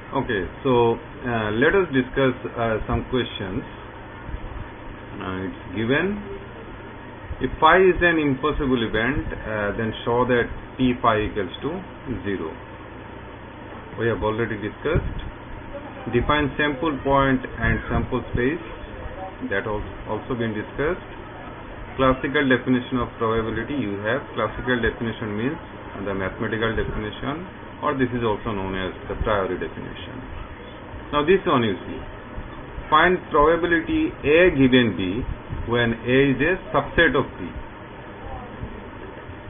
Okay, so let us discuss some questions. It's given, if phi is an impossible event, then show that p phi equals to 0. We have already discussed. Define sample point and sample space, that also been discussed. Classical definition of probability, you have classical definition means the mathematical definition, or this is also known as the priori definition. Now this one you see, find probability A given B when A is a subset of B.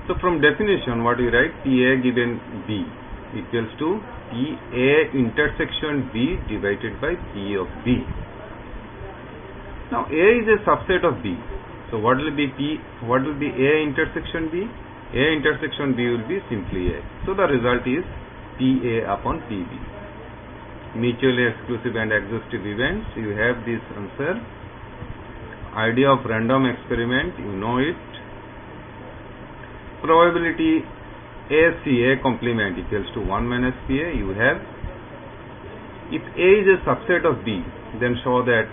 So from definition what you write, PA given B equals to PA intersection B divided by P of B. Now A is a subset of B. So what will be A intersection B? A intersection B will be simply A. So the result is PA upon PB. Mutually exclusive and exhaustive events, you have this answer. Idea of random experiment, you know it. Probability A complement equals to 1 minus PA, you have. If A is a subset of B, then show that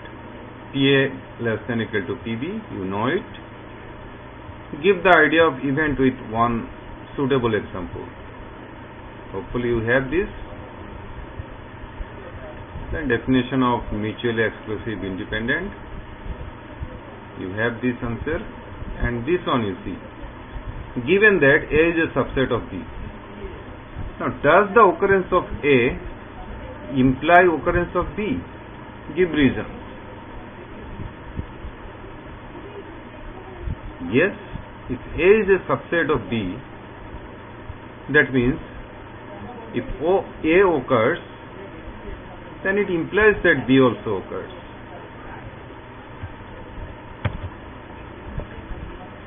PA less than equal to PB, you know it. Give the idea of event with one suitable example. Hopefully you have this. Then definition of mutually exclusive independent, you have this answer. And this one you see, given that A is a subset of B. Now does the occurrence of A imply occurrence of B? Give reasons. Yes, if A is a subset of B, that means if A occurs, then it implies that B also occurs.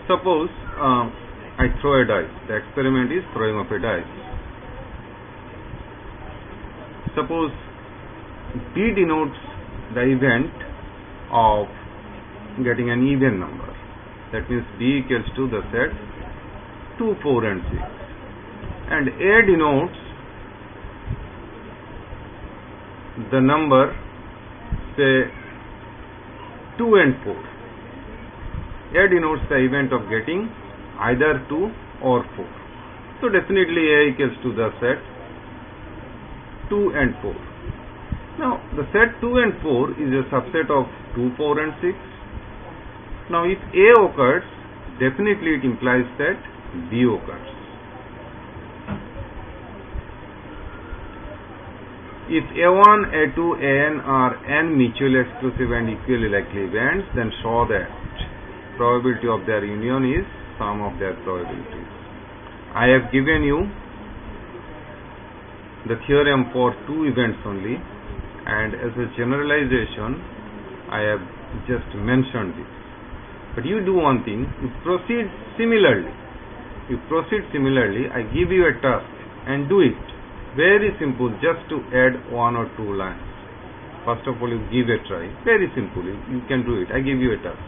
Suppose I throw a dice. The experiment is throwing of a dice. Suppose B denotes the event of getting an even number. That means B equals to the set 2, 4 and 6. And A denotes the number, say 2 and 4. A denotes the event of getting either 2 or 4. So definitely A equals to the set 2 and 4. Now the set 2 and 4 is a subset of 2, 4 and 6. Now if A occurs, definitely it implies that B occurs. If A1, A2, An are n mutually exclusive and equally likely events, then show that probability of their union is sum of their probabilities. I have given you the theorem for 2 events only, and as a generalization I have just mentioned this. But you do one thing, you proceed similarly. I give you a task and do it. Very simple, just to add 1 or 2 lines. First of all, you give a try. Very simple, you can do it. I give you a task.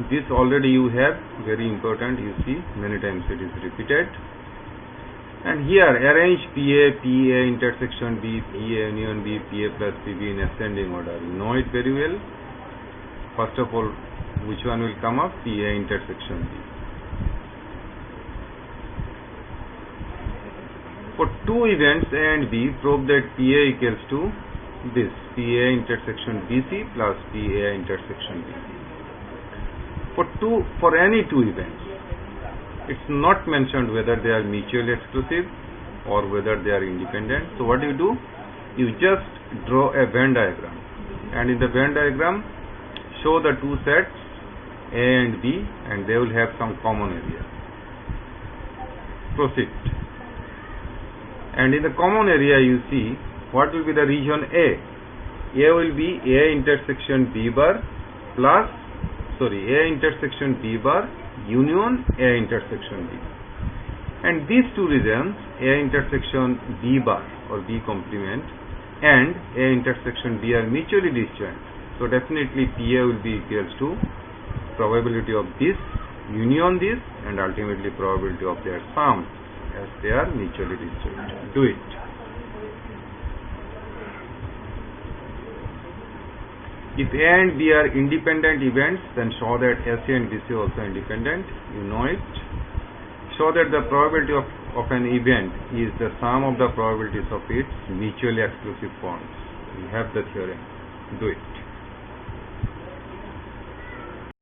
This already you have, very important, you see, many times it is repeated. And here, arrange PA intersection B, PA union B, PA plus PB in ascending order. You know it very well. First of all, which one will come up? PA intersection B. For 2 events A and B, prove that PA equals to this, PA intersection BC plus PA intersection BC. For any 2 events, it's not mentioned whether they are mutually exclusive or whether they are independent. So what do? You just draw a Venn diagram, and in the Venn diagram show the 2 sets A and B, and they will have some common area. Proceed. And in the common area you see what will be the region A. A will be A intersection B bar plus A intersection B bar union A intersection B. And these 2 regions, A intersection B bar or B complement and A intersection B are mutually disjoint. So definitely PA will be equals to probability of this union this and ultimately probability of their sum. as they are mutually distributed. Do it. If A and B are independent events, then show that AC and DC are also independent. You know it. Show that the probability of an event is the sum of the probabilities of its mutually exclusive forms. You have the theorem. Do it.